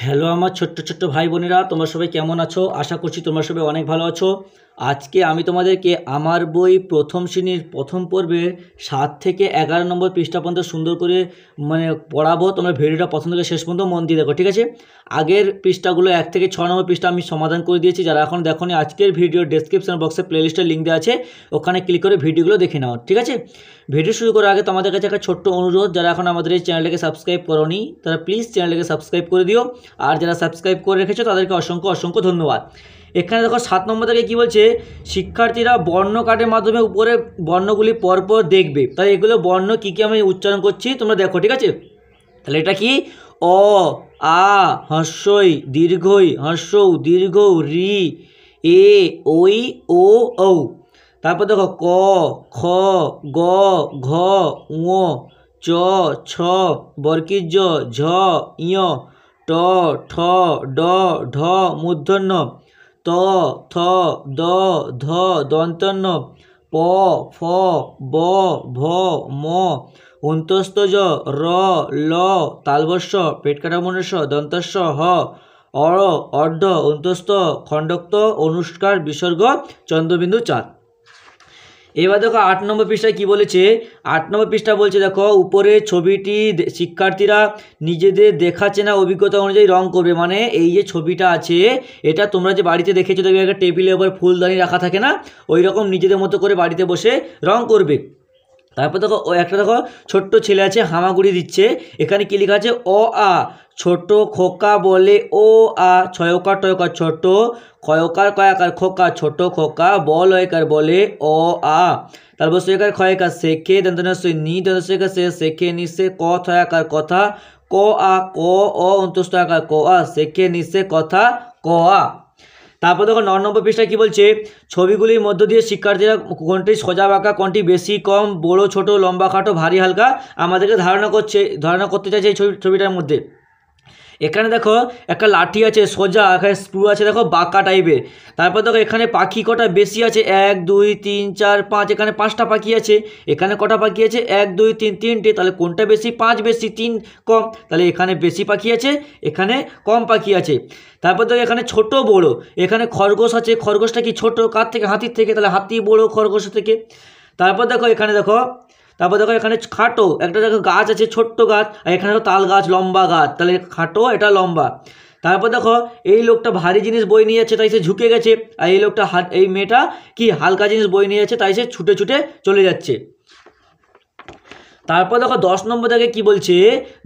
Hello আমার ছোট্ট ছোট্ট ভাই বোনেরা, তোমরা সবাই কেমন আছো? আশা করছি তোমরা সবাই অনেক ভালো আছো। আজকে আমি তোমাদেরকে আমার বই প্রথম শ্রেণীর প্রথম পর্বের 7 থেকে 11 নম্বর পৃষ্ঠা পর্যন্ত সুন্দর করে পড়াবো। তোমরা ভিডিওটা প্রথম থেকে শেষ পর্যন্ত মন দিয়ে দেখো, ঠিক আছে? আগের পৃষ্ঠাগুলো 1 থেকে 6 নম্বর পৃষ্ঠা আমি সমাধান করে দিয়েছি। যারা এখন দেখোনি, আজকের ভিডিওর ডেসক্রিপশন বক্সে প্লেলিস্টের লিঙ্ক দেওয়া আছে, ওখানে ক্লিক করে ভিডিওগুলো দেখে নাও, ঠিক আছে? ভিডিও শুরু করার আগে তোমাদের কাছে একটা ছোট্ট অনুরোধ, যারা এখন আমাদের এই চ্যানেলটাকে সাবস্ক্রাইব করোনি তারা প্লিজ চ্যানেলটাকে সাবস্ক্রাইব করে দিও, আর যারা সাবস্ক্রাইব করে রেখেছো তাদেরকে অসংখ্য অসংখ্য ধন্যবাদ। এখানে দেখো 7 নম্বর থেকে কী বলছে, শিক্ষার্থীরা বর্ণ কার্ডের মাধ্যমে উপরে বর্ণগুলি পরপর দেখবে। তাই এগুলো বর্ণ কী কী আমি উচ্চারণ করছি তোমরা দেখো, ঠিক আছে? তাহলে এটা কি? অ, আ, হস্যই, দীর্ঘই, হস্যৌ, দীর্ঘ, রি, এ, ওই, ও, ঔ। তারপর দেখো ক, খ, গ, ঘ, ঙ, চ, ছ, বর্গীয় জ, ঝ, ইয়, ট, ঠ, ড, ঢ, মূর্ধন্য, ত, থ, দ, ধ, দন্তন্য, প, ফ, ব, ভ, ম, অন্তস্থ জ, র, ল, তালবস্য, পেটকাটা মনুষ্য, দন্তস্য, হ, অর, অর্ধ, অন্তস্থ, খণ্ডক্ত, অনুষ্কার, বিসর্গ, চন্দ্রবিন্দু, চাঁদ। এবার দেখো 8 নম্বর পৃষ্ঠায় কী বলেছে। 8 নম্বর পৃষ্ঠা বলছে, দেখো উপরে ছবিটি শিক্ষার্থীরা নিজেদের দেখা চেনা অভিজ্ঞতা অনুযায়ী রং করবে। মানে এই যে ছবিটা আছে, এটা তোমরা যে বাড়িতে দেখেছো, দেখবে একটা টেবিলের উপর ফুলদানি রাখা থাকে না, ওই রকম নিজেদের মতো করে বাড়িতে বসে রং করবে। তারপর দেখো ও একটা দেখো ছোট্ট ছেলে আছে, হামাগুড়ি দিচ্ছে। এখানে কী লেখা আছে? অ আ। ছোট খোকা বলে ও আ। ছয়কার টয়কার ছোট, ক্ষয়কার কয়াকার খোকা ছোট খোকা, বলয়কার বলে অ আ। তারপর সয়কার ক্ষয়কার শেখে, দন্তনস্বই নি, দন্তস্বয়কার সে শেখে নিশে, ক থয়াকার কথা, ক আ, ক অ অন্তস্থ আকার ক আ, শেখে নিশে কথা ক আ। তারপর দেখো 9 নম্বর পৃষ্ঠায় কী বলছে, ছবিগুলির মধ্য দিয়ে শিক্ষার্থীরা কোনটি সোজা বাঁকা, কোনটি বেশি কম, বড় ছোট, লম্বা খাটো, ভারী হালকা আমাদেরকে ধারণা করতে চাইছে এই ছবিটার মধ্যে। এখানে দেখো একটা লাঠি আছে সোজা, এখানে স্ক্রু আছে দেখো বাঁকা টাইপের। তারপর দেখো এখানে পাখি কটা বেশি আছে, 1 2 3 4 5, এখানে 5টা পাখি আছে। এখানে কটা পাখি আছে? 1 2 3, 3টে। তাহলে কোনটা বেশি? 5 বেশি, 3 কম। তাহলে এখানে বেশি পাখি আছে, এখানে কম পাখি আছে। তারপর দেখো এখানে ছোট বড়, এখানে খরগোশ আছে। খরগোশটা কি ছোট? কার থেকে? হাতির থেকে। তাহলে হাতি বড় খরগোশ থেকে। তারপর দেখো এখানে খাটো একটা দেখো গাছ আছে, ছোট্ট গাছ, আর এখানে তাল গাছ, লম্বা গাছ। তাহলে খাটো, এটা লম্বা। তারপর দেখো এই লোকটা ভারী জিনিস বই নিয়ে যাচ্ছে, তাই সে ঝুঁকে গেছে। আর এই মেয়েটা কি হালকা জিনিস বই নিয়ে যাচ্ছে, তাই সে ছুটে ছুটে চলে যাচ্ছে। তারপর দেখো 10 নম্বর দাগে কী বলছে।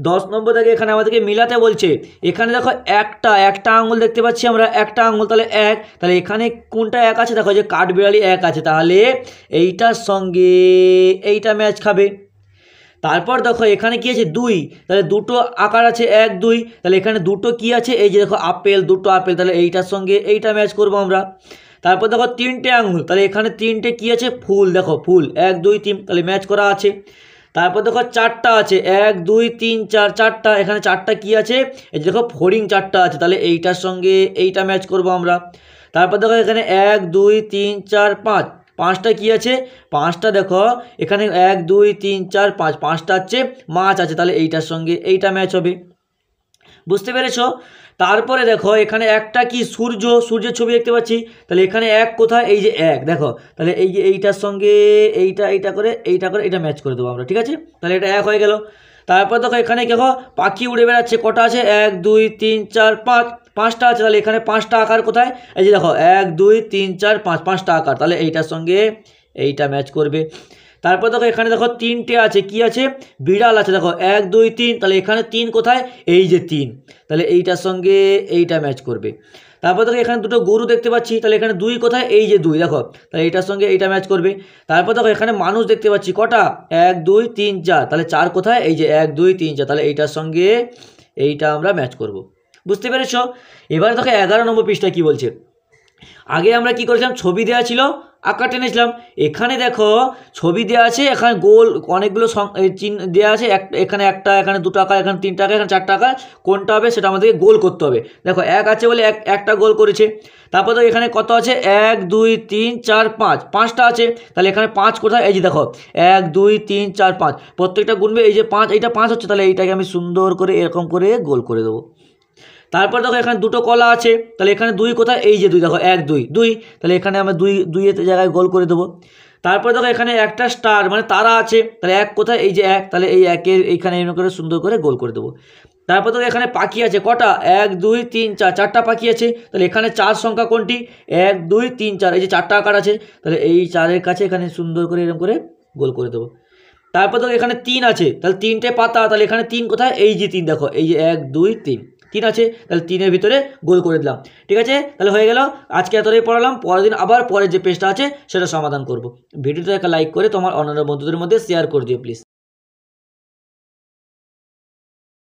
10 নম্বর দাগে এখানে আমাদেরকে মিলাতে বলছে। এখানে দেখো একটা আঙুল দেখতে পাচ্ছি আমরা, একটা আঙুল, তাহলে 1। তাহলে এখানে কোনটা 1 আছে? দেখো যে কাঠবিড়ালি 1 আছে, তাহলে এইটার সঙ্গে এইটা ম্যাচ খাবে। তারপর দেখো এখানে কী আছে? 2, তাহলে দুটো আকার আছে 1 2, তাহলে এখানে দুটো কি আছে? এই যে দেখো আপেল, দুটো আপেল, তাহলে এইটার সঙ্গে এইটা ম্যাচ করবো আমরা। তারপর দেখো 3টে আঙুল, তাহলে এখানে 3টে কী আছে? ফুল, দেখো ফুল 1 2 3, তাহলে ম্যাচ করা আছে। তারপর দেখো 4টা আছে, 1 2 3 4, 4টা, এখানে 4টা কী আছে? এই যে দেখো ফড়িং 4টা আছে, তাহলে এইটার সঙ্গে এইটা ম্যাচ করবো আমরা। তারপর দেখো এখানে 1 2 3 4 5, 5টা কী আছে? 5টা দেখো এখানে 1 2 3 4 5, 5টা আছে মাছ আছে, তাহলে এইটার সঙ্গে এইটা ম্যাচ হবে। বুঝতে পেরেছো? তারপরে দেখো এখানে একটা কি? সূর্যের ছবি দেখতে পাচ্ছি, তাহলে এখানে 1 কোথায়? এই যে 1 দেখো, তাহলে এই যে এইটার সঙ্গে এইটা করে এটা ম্যাচ করে দেবো আমরা, ঠিক আছে? তাহলে এটা 1 হয়ে গেল। তারপর দেখো এখানে দেখো পাখি উড়ে বেড়াচ্ছে, কটা আছে? 1 2 3 4 5, 5টা আছে, তাহলে এখানে 5টা আকার কোথায়? এই যে দেখো 1 2 3 4 5, 5টা আকার, তাহলে এইটার সঙ্গে এইটা ম্যাচ করবে। তারপর দেখো এখানে দেখো 3টে আছে, কি আছে? বিড়াল আছে, দেখো 1 2 3, তাহলে এখানে 3 কোথায়? এই যে 3, তাহলে এইটার সঙ্গে এইটা ম্যাচ করবে। তারপর দেখো এখানে দুটো গরু দেখতে পাচ্ছি, তাহলে এখানে 2 কোথায়? এই যে 2, দেখো, তাহলে এইটার সঙ্গে এইটা ম্যাচ করবে। তারপর দেখো এখানে মানুষ দেখতে পাচ্ছি, কটা? 1 2 3 4, তাহলে 4 কোথায়? এই যে 1 2 3 4, তাহলে এইটার সঙ্গে এইটা আমরা ম্যাচ করব। বুঝতে পেরেছো? এবারে দেখো 11 নম্বর পৃষ্ঠায় কী বলছে। আগে আমরা কি করেছিলাম? ছবি দেওয়া ছিল, আঁকা টেনেছিলাম। এখানে দেখো ছবি দেওয়া আছে, এখানে গোল অনেকগুলো চিহ্ন দেওয়া আছে, এখানে একটা, এখানে 2 টাকা, এখানে 3 টাকা, এখানে 4 টাকা, কোনটা হবে সেটা আমাদেরকে গোল করতে হবে। দেখো 1 আছে বলে একটা গোল করেছে। তারপর তো এখানে কত আছে? 1 2 3 4 5, 5টা আছে, তাহলে এখানে 5 কোথায়? এই যে দেখো 1 2 3 4 5, প্রত্যেকটা গুনবে, এই যে 5, এইটা 5 হচ্ছে, তাহলে এইটাকে আমি সুন্দর করে এরকম করে গোল করে দেবো। তারপর দেখো এখানে দুটো কলা আছে, তাহলে এখানে 2 কোথায়, এই যে 2, দেখো 1 2 2, তাহলে এখানে আমরা 2 এর জায়গায় গোল করে দেবো। তারপর দেখো এখানে একটা স্টার মানে তারা আছে, তাহলে 1 কোথায়, এই যে 1, তাহলে এই 1-এর এইখানে এরকম করে সুন্দর করে গোল করে দেবো। তারপর দেখো এখানে পাখি আছে কটা, 1 2 3 4, 4টা পাখি আছে, তাহলে এখানে 4 সংখ্যা কোনটি, 1 2 3 4, এই যে 4টা আকার আছে, তাহলে এই 4-এর কাছে এখানে সুন্দর করে এরকম করে গোল করে দেবো। তারপর দেখো এখানে 3 আছে, তাহলে 3টে পাতা, তাহলে এখানে 3 কোথায়, এই যে 3, দেখো এই যে 1 2 3, 3 আছে, তাহলে 3-এর ভিতরে গোল করে দিলাম। ঠিক আছে, তাহলে হয়ে গেল। আজকে এতটাই পড়ালাম, পরের দিন আবার পরের যে পেজটা আছে সেটা সমাধান করব। ভিডিওটা একটা লাইক করে তোমার অন্যান্য বন্ধুদের মধ্যে শেয়ার করে দিও প্লিজ।